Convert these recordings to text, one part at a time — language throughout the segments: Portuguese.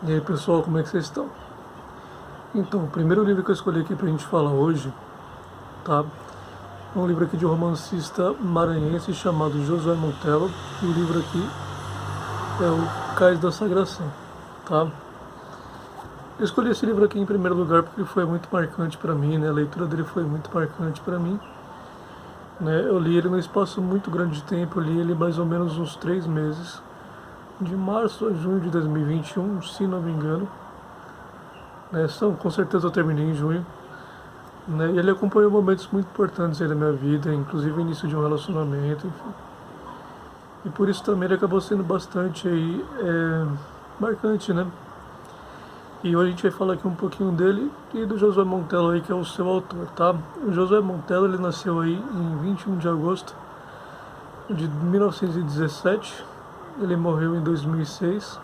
E aí pessoal, como é que vocês estão? Então, o primeiro livro que eu escolhi aqui pra gente falar hoje, tá? É um livro aqui de um romancista maranhense chamado Josué Montello. E o livro aqui é o Cais da Sagração, tá? Eu escolhi esse livro aqui em primeiro lugar porque ele foi muito marcante para mim, né? A leitura dele foi muito marcante para mim, né? Eu li ele num espaço muito grande de tempo, eu li ele mais ou menos uns 3 meses, de março a junho de 2021, se não me engano. Né? Com certeza eu terminei em junho. Né? E ele acompanhou momentos muito importantes aí da minha vida, inclusive o início de um relacionamento, enfim. E por isso também ele acabou sendo bastante aí, marcante, né? E hoje a gente vai falar aqui um pouquinho dele e do Josué Montello aí, que é o seu autor, tá? O Josué Montello, ele nasceu aí em 21 de agosto de 1917, ele morreu em 2006,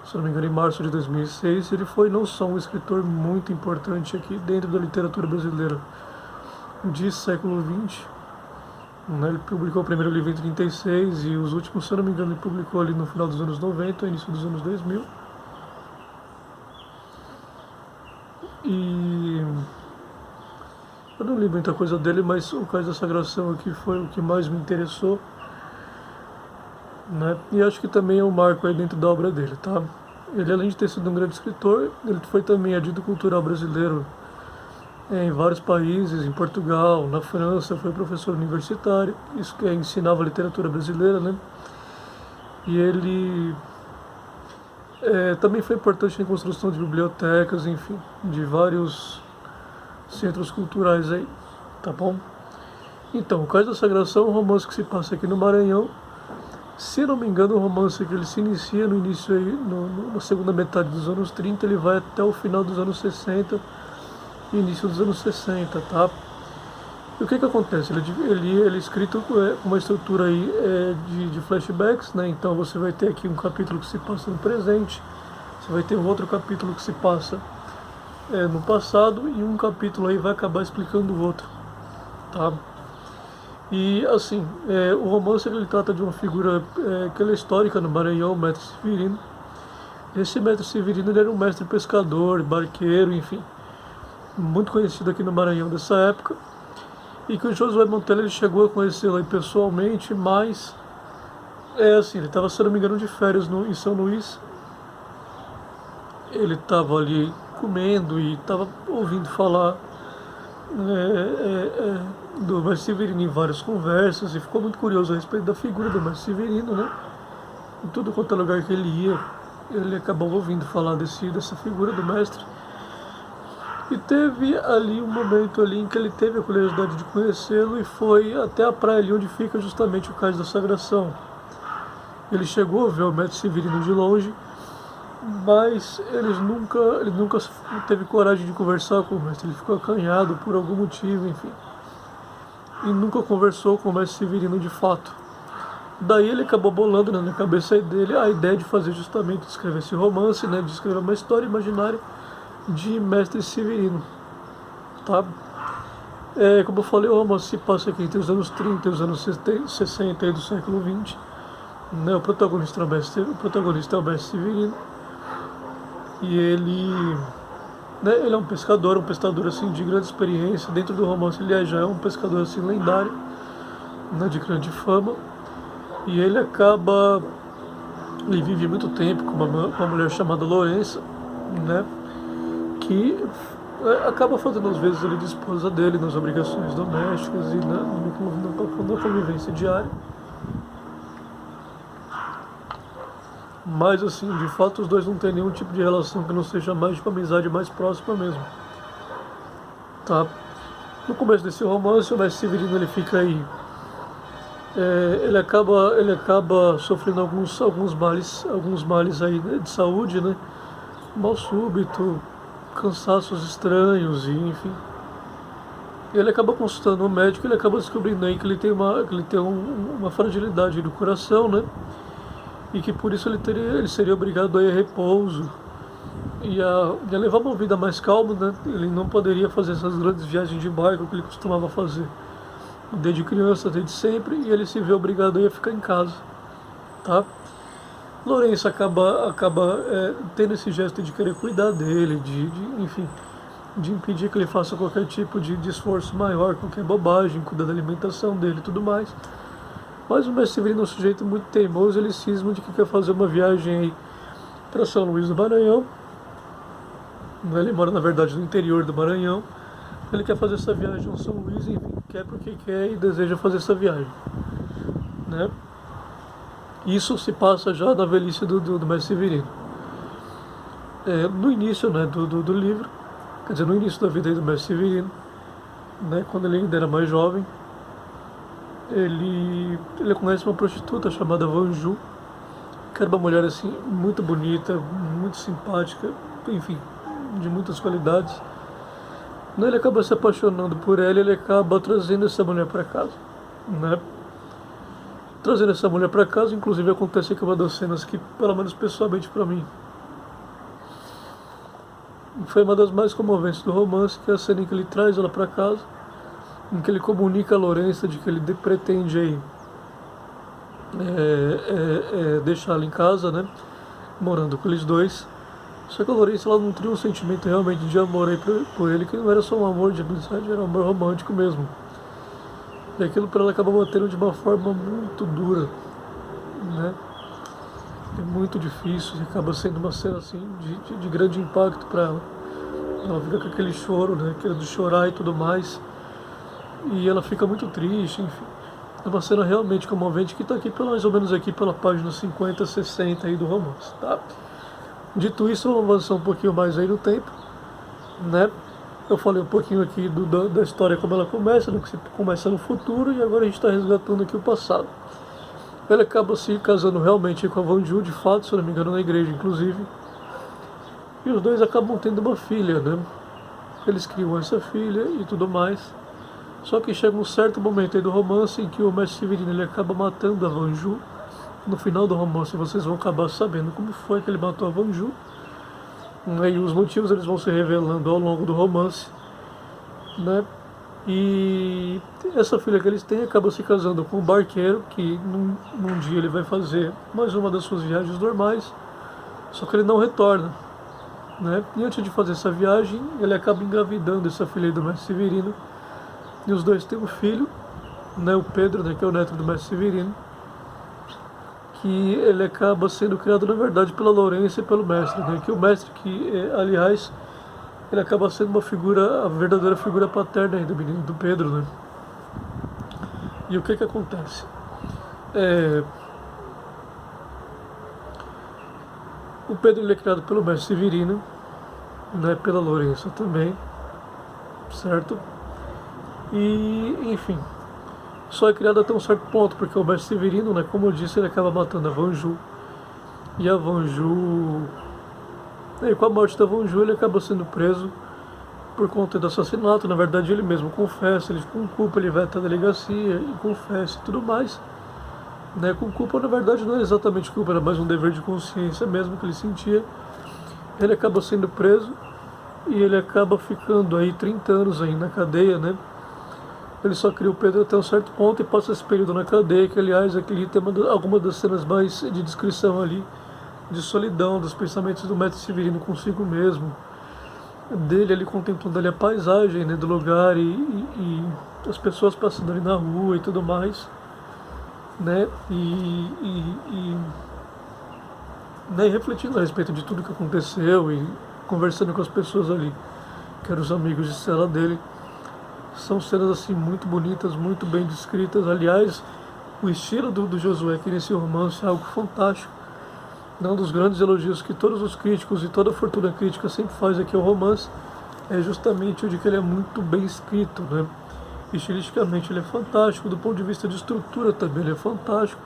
se não me engano, em março de 2006. Ele foi não só um escritor muito importante aqui dentro da literatura brasileira de século XX, né? Ele publicou o primeiro livro em 36 e os últimos, se eu não me engano, ele publicou ali no final dos anos 90, início dos anos 2000. E eu não li muita coisa dele, mas o Cais da Sagração aqui foi o que mais me interessou, né? E acho que também é um marco aí dentro da obra dele, tá? Ele, além de ter sido um grande escritor, ele foi também agente cultural brasileiro em vários países, em Portugal, na França, foi professor universitário, isso que ensinava literatura brasileira, né? E ele também foi importante na construção de bibliotecas, enfim, de vários centros culturais aí, tá bom? Então, o Cais da Sagração é um romance que se passa aqui no Maranhão. Se não me engano, o romance que ele se inicia no início aí, na segunda metade dos anos 30, ele vai até o final dos anos 60, início dos anos 60, tá? E o que acontece? Ele é escrito com uma estrutura aí de flashbacks, né? Então você vai ter aqui um capítulo que se passa no presente, você vai ter um outro capítulo que se passa no passado e um capítulo aí vai acabar explicando o outro, tá? E assim, o romance ele trata de uma figura que ela é histórica no Maranhão, o mestre Severino. Esse mestre Severino ele era um mestre pescador, barqueiro, enfim, muito conhecido aqui no Maranhão dessa época. E que o Josué Montello ele chegou a conhecê-lo aí pessoalmente, mas assim, ele estava, se não me engano, de férias em São Luís. Ele estava ali comendo e estava ouvindo falar do mestre Severino em várias conversas e ficou muito curioso a respeito da figura do mestre Severino, né? Em tudo quanto é lugar que ele ia, ele acabou ouvindo falar dessa figura do mestre. E teve ali um momento ali em que ele teve a curiosidade de conhecê-lo e foi até a praia ali onde fica justamente o Cais da Sagração. Ele chegou a ver o mestre Severino de longe, mas ele nunca teve coragem de conversar com o mestre. Ele ficou acanhado por algum motivo, enfim. E nunca conversou com o mestre Severino de fato. Daí ele acabou bolando, né, na cabeça dele a ideia de fazer justamente, escrever esse romance, né, de escrever uma história imaginária de mestre Severino, tá? Como eu falei, o romance se passa aqui entre os anos 30 e os anos 60 do século XX. Né, o protagonista é o mestre Severino. E ele é um pescador assim, de grande experiência. Dentro do romance ele já é um pescador assim, lendário, né, de grande fama. E ele vive muito tempo com uma mulher chamada Lourença, né, que acaba fazendo às vezes ele de esposa dele nas obrigações domésticas e na convivência diária. Mas assim, de fato os dois não têm nenhum tipo de relação que não seja mais de uma amizade mais próxima mesmo, tá? No começo desse romance, o mestre Severino ele fica aí, ele acaba sofrendo alguns males aí, né, de saúde, né? Mal súbito, cansaços estranhos e enfim. Ele acaba consultando um médico e ele acaba descobrindo aí que ele tem uma fragilidade do coração, né? E que por isso ele seria obrigado a ir a repouso e a levar uma vida mais calma, né? Ele não poderia fazer essas grandes viagens de barco que ele costumava fazer desde criança, desde sempre, e ele se vê obrigado a ir a ficar em casa, tá? Lourenço acaba tendo esse gesto de querer cuidar dele, enfim, de impedir que ele faça qualquer tipo de esforço maior, qualquer bobagem, cuidar da alimentação dele e tudo mais. Mas o mestre Severino é um sujeito muito teimoso, ele cisma de que quer fazer uma viagem aí para São Luís do Maranhão. Ele mora, na verdade, no interior do Maranhão. Ele quer fazer essa viagem ao São Luís, enfim, quer porque quer e deseja fazer essa viagem, né? Isso se passa já na velhice do mestre Severino. No início, né, do livro, quer dizer, no início da vida do mestre Severino, né, quando ele ainda era mais jovem, ele conhece uma prostituta chamada Vanju, que era uma mulher assim muito bonita, muito simpática, enfim, de muitas qualidades. Ele acaba se apaixonando por ela, ele acaba trazendo essa mulher para casa, né? Trazendo essa mulher para casa, inclusive acontece que uma das cenas que, pelo menos pessoalmente para mim, foi uma das mais comoventes do romance, que é a cena em que ele traz ela para casa, em que ele comunica a Lourença de que ele pretende aí, deixar ela em casa, né, morando com eles dois. Só que a Lourença, ela não tinha um sentimento realmente de amor aí por ele, que não era só um amor de amizade, era um amor romântico mesmo. E aquilo para ela acaba batendo de uma forma muito dura, né? É muito difícil, e acaba sendo uma cena assim de grande impacto para ela. Ela fica com aquele choro, né? Querendo chorar e tudo mais. E ela fica muito triste, enfim. É uma cena realmente comovente que está aqui mais ou menos aqui pela página 50, 60 aí do romance, tá? Dito isso, vamos avançar um pouquinho mais aí no tempo, né? Eu falei um pouquinho aqui da história como ela começa, né? Que se começa no futuro, e agora a gente está resgatando aqui o passado. Ele acaba se casando realmente com a Vanju, de fato, se eu não me engano, na igreja, inclusive. E os dois acabam tendo uma filha, né? Eles criam essa filha e tudo mais. Só que chega um certo momento aí do romance em que o mestre Severino ele acaba matando a Vanju. No final do romance vocês vão acabar sabendo como foi que ele matou a Vanju. E os motivos eles vão se revelando ao longo do romance, né? E essa filha que eles têm acaba se casando com um barqueiro que num dia ele vai fazer mais uma das suas viagens normais, só que ele não retorna, né? E antes de fazer essa viagem ele acaba engravidando essa filha do mestre Severino, e os dois têm um filho, né? O Pedro, né? Que é o neto do mestre Severino, que ele acaba sendo criado na verdade pela Lourença e pelo mestre, né? Que o mestre aliás, ele acaba sendo uma figura, a verdadeira figura paterna aí do menino, do Pedro, né? E o que acontece? O Pedro ele é criado pelo mestre Severino, né? Pela Lourença também, certo? E, enfim, só é criado até um certo ponto, porque o mestre Severino, né? Como eu disse, ele acaba matando a Vanju, e a Vanju... E com a morte da Vanju ele acaba sendo preso por conta do assassinato. Na verdade ele mesmo confessa, ele com culpa ele vai até a delegacia e confessa e tudo mais, né? Com culpa na verdade não é exatamente culpa, era mais um dever de consciência mesmo que ele sentia. Ele acaba sendo preso e ele acaba ficando aí 30 anos aí na cadeia, né? Ele só cria o Pedro até um certo ponto e passa esse período na cadeia, que aliás aquele tem algumas das cenas mais de descrição ali, de solidão, dos pensamentos do mestre Severino consigo mesmo, dele ali contemplando ali a paisagem, né, do lugar e as pessoas passando ali na rua e tudo mais, né, né, refletindo a respeito de tudo que aconteceu e conversando com as pessoas ali, que eram os amigos de cela dele. São cenas assim muito bonitas, muito bem descritas. Aliás, o estilo do Josué aqui nesse romance é algo fantástico. Um dos grandes elogios que todos os críticos e toda a fortuna crítica sempre faz aqui ao romance é justamente o de que ele é muito bem escrito, né? Estilisticamente ele é fantástico, do ponto de vista de estrutura também ele é fantástico,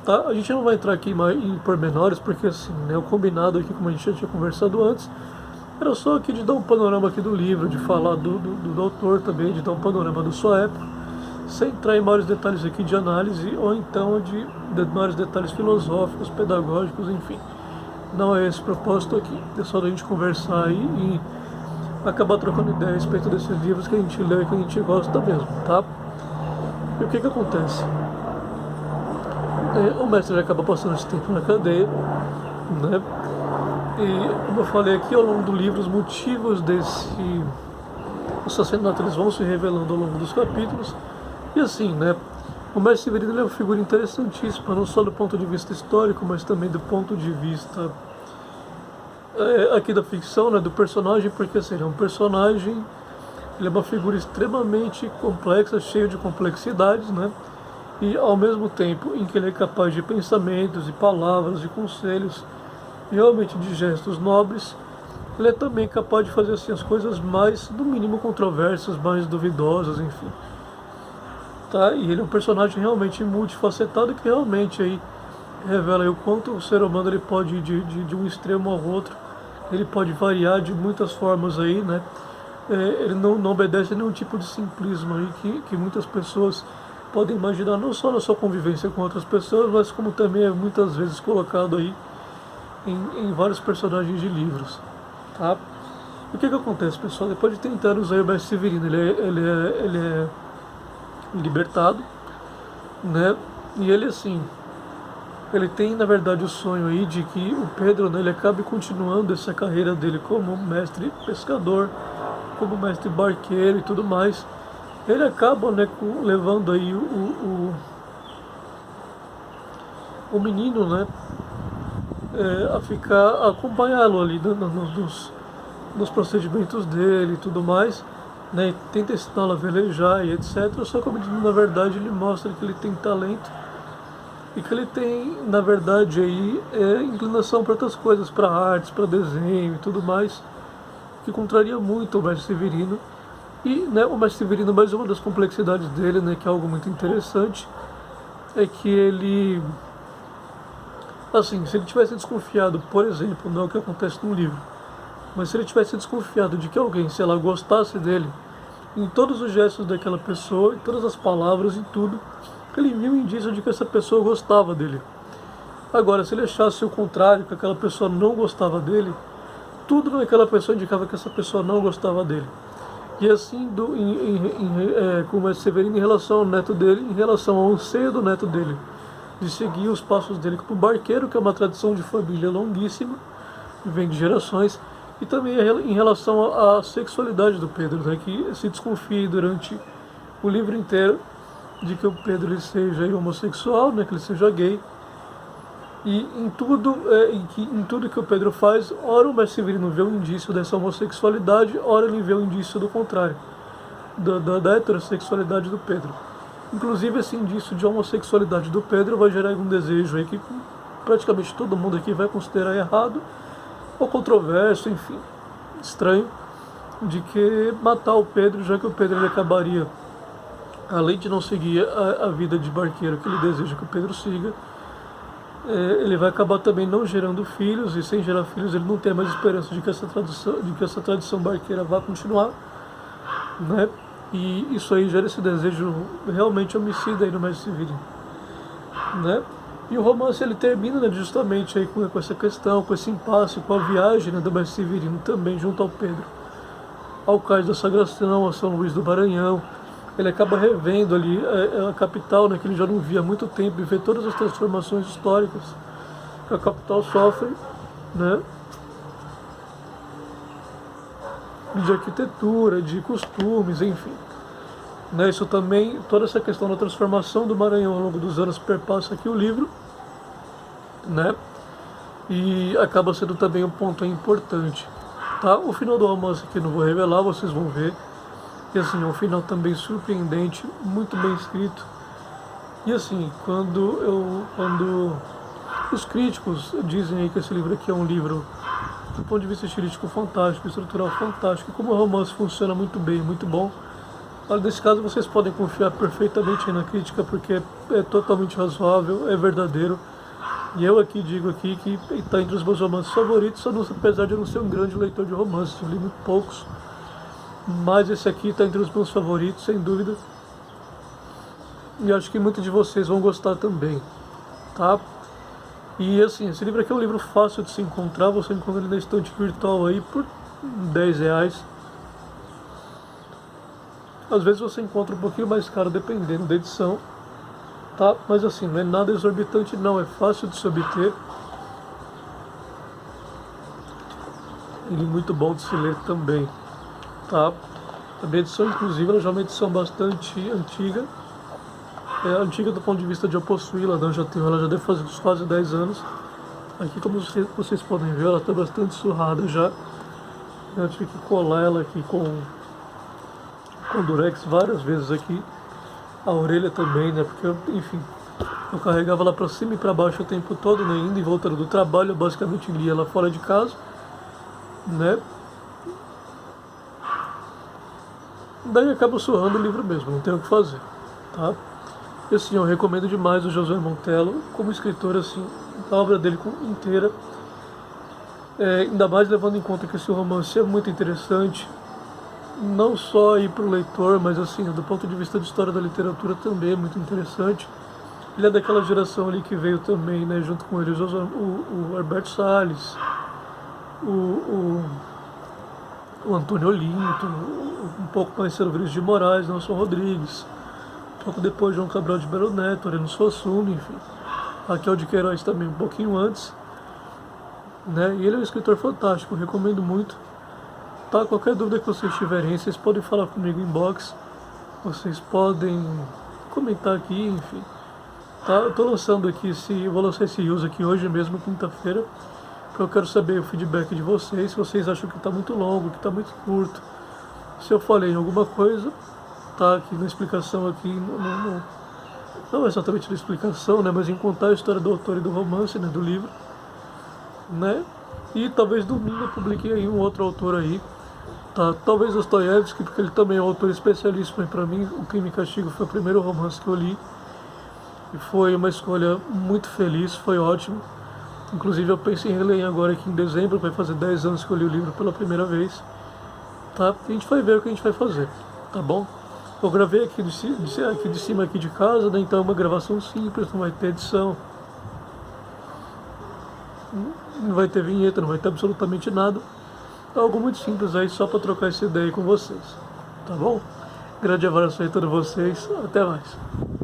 tá? A gente não vai entrar aqui em pormenores, porque assim, né, o combinado aqui, como a gente já tinha conversado antes, era só aqui de dar um panorama aqui do livro, de falar do autor também, de dar um panorama da sua época, sem entrar em maiores detalhes aqui de análise, ou então de maiores detalhes filosóficos, pedagógicos, enfim. Não é esse o propósito aqui, é só da gente conversar e acabar trocando ideia a respeito desses livros que a gente lê e que a gente gosta mesmo, tá? E o que acontece? o mestre já acaba passando esse tempo na cadeia, né? E, como eu falei aqui, ao longo do livro, os motivos desse assassinato eles vão se revelando ao longo dos capítulos. E assim, né? O mestre Severino ele é uma figura interessantíssima, não só do ponto de vista histórico, mas também do ponto de vista aqui da ficção, né? Do personagem, porque assim, ele é um personagem, ele é uma figura extremamente complexa, cheia de complexidades, né? E ao mesmo tempo em que ele é capaz de pensamentos, de palavras, de conselhos, e realmente de gestos nobres, ele é também capaz de fazer assim as coisas mais, no mínimo, controversas, mais duvidosas, enfim. Tá? E ele é um personagem realmente multifacetado que realmente aí revela aí o quanto o ser humano ele pode ir de um extremo ao outro, ele pode variar de muitas formas aí, né? Ele não obedece a nenhum tipo de simplismo aí que muitas pessoas podem imaginar, não só na sua convivência com outras pessoas, mas como também é muitas vezes colocado aí em vários personagens de livros, tá? O que acontece, pessoal? Depois de 30 anos aí o mestre Severino, ele é libertado, né? E ele assim, ele tem na verdade o sonho aí de que o Pedro, né, ele acabe continuando essa carreira dele como mestre pescador, como mestre barqueiro e tudo mais. Ele acaba, né, levando aí o menino, né, a ficar, a acompanhá-lo ali nos procedimentos dele e tudo mais, né, tenta ensiná-lo a velejar e etc. Só que o menino, na verdade, ele mostra que ele tem talento e que ele tem, na verdade, aí, inclinação para outras coisas, para artes, para desenho e tudo mais, que contraria muito o mestre Severino. E, né, o mestre Severino, mais uma das complexidades dele, né, que é algo muito interessante, é que ele, assim, se ele tivesse desconfiado, por exemplo, não é o que acontece no livro, mas se ele tivesse desconfiado de que alguém, se ela gostasse dele, em todos os gestos daquela pessoa, em todas as palavras, em tudo, ele viu um indício de que essa pessoa gostava dele. Agora, se ele achasse o contrário, que aquela pessoa não gostava dele, tudo naquela pessoa indicava que essa pessoa não gostava dele. E assim, com o mestre Severino em relação ao neto dele, em relação ao anseio do neto dele, de seguir os passos dele como barqueiro, que é uma tradição de família longuíssima, que vem de gerações, e também em relação à sexualidade do Pedro, né, que se desconfia durante o livro inteiro de que o Pedro ele seja homossexual, né, que ele seja gay, e em tudo que o Pedro faz, ora o mestre Severino vê um indício dessa homossexualidade, ora ele vê um indício do contrário, da heterossexualidade do Pedro. Inclusive esse indício de homossexualidade do Pedro vai gerar um desejo aí que praticamente todo mundo aqui vai considerar errado, ou controverso, enfim, estranho, de que matar o Pedro, já que o Pedro ele acabaria, além de não seguir a vida de barqueiro que ele deseja que o Pedro siga, ele vai acabar também não gerando filhos, e sem gerar filhos ele não tem mais esperança de que essa tradição barqueira vá continuar, né? E isso aí gera esse desejo realmente homicida aí no mestre Severino, né? E o romance ele termina, né, justamente aí com essa questão, com esse impasse, com a viagem, né, do mestre Severino também junto ao Pedro, ao cais da Sagração, a São Luís do Maranhão. Ele acaba revendo ali a capital, né, que ele já não via há muito tempo, e vê todas as transformações históricas que a capital sofre, né, de arquitetura, de costumes, enfim. Né, isso também, toda essa questão da transformação do Maranhão ao longo dos anos perpassa aqui o livro, né, e acaba sendo também um ponto importante. Tá? O final do romance aqui não vou revelar, vocês vão ver. E assim, é um final também surpreendente, muito bem escrito. E assim, quando os críticos dizem aí que esse livro aqui é um livro, do ponto de vista estilístico, fantástico, estrutural fantástico, como o romance funciona muito bem, muito bom, olha, nesse caso vocês podem confiar perfeitamente aí na crítica, porque é totalmente razoável, é verdadeiro. E eu aqui digo aqui que está entre os meus romances favoritos, apesar de eu não ser um grande leitor de romances, eu li muito poucos. Mas esse aqui está entre os meus favoritos, sem dúvida. E acho que muitos de vocês vão gostar também, tá? E assim, esse livro aqui é um livro fácil de se encontrar. Você encontra ele na estante virtual aí por R$10. Às vezes você encontra um pouquinho mais caro, dependendo da edição. tá? Mas assim, não é nada exorbitante não, é fácil de se obter. Ele é muito bom de se ler também, tá? A minha edição, inclusive, ela já é uma edição bastante antiga. É antiga do ponto de vista de eu possuí-la, né? Ela já deve fazer uns quase 10 anos. Aqui, como vocês podem ver, ela está bastante surrada já. Eu tive que colar ela aqui com durex várias vezes aqui. A orelha também, né? Porque, enfim, eu carregava ela para cima e para baixo o tempo todo, né? Indo e voltando do trabalho, eu basicamente lia ela fora de casa, né? Daí acaba surrando o livro mesmo, não tem o que fazer, tá? E assim, eu recomendo demais o Josué Montello como escritor, assim, a obra dele inteira. Ainda mais levando em conta que esse romance é muito interessante, não só aí para o leitor, mas assim, do ponto de vista de história da literatura também é muito interessante. Ele é daquela geração ali que veio também, né, junto com ele, o Herbert Salles, o, o Antônio Olinto, um pouco mais cedo Vinícius de Moraes, Nelson Rodrigues, um pouco depois João Cabral de Melo Neto, Ariano Suassuna, enfim, Raquel de Queiroz também um pouquinho antes, né? E ele é um escritor fantástico, recomendo muito. Tá, qualquer dúvida que vocês tiverem, vocês podem falar comigo em inbox, vocês podem comentar aqui, enfim. Tá, eu tô lançando aqui vou lançar esse uso aqui hoje mesmo, quinta-feira, porque eu quero saber o feedback de vocês, se vocês acham que tá muito longo, que tá muito curto. Se eu falei em alguma coisa, tá aqui na explicação aqui, não exatamente na explicação, né, mas em contar a história do autor e do romance, né, do livro, né? E talvez domingo eu publiquei aí um outro autor aí, tá? Talvez Dostoiévski, porque ele também é um autor especialíssimo. Para mim, O Crime e Castigo foi o primeiro romance que eu li e foi uma escolha muito feliz, foi ótimo. Inclusive eu pensei em reler agora aqui em dezembro, vai fazer 10 anos que eu li o livro pela primeira vez, tá? E a gente vai ver o que a gente vai fazer, tá bom? Eu gravei aqui aqui de cima aqui de casa, né? Então é uma gravação simples, não vai ter edição. Não vai ter vinheta, não vai ter absolutamente nada. É algo muito simples aí, só para trocar essa ideia com vocês. Tá bom? Grande abraço aí a todos vocês. Até mais.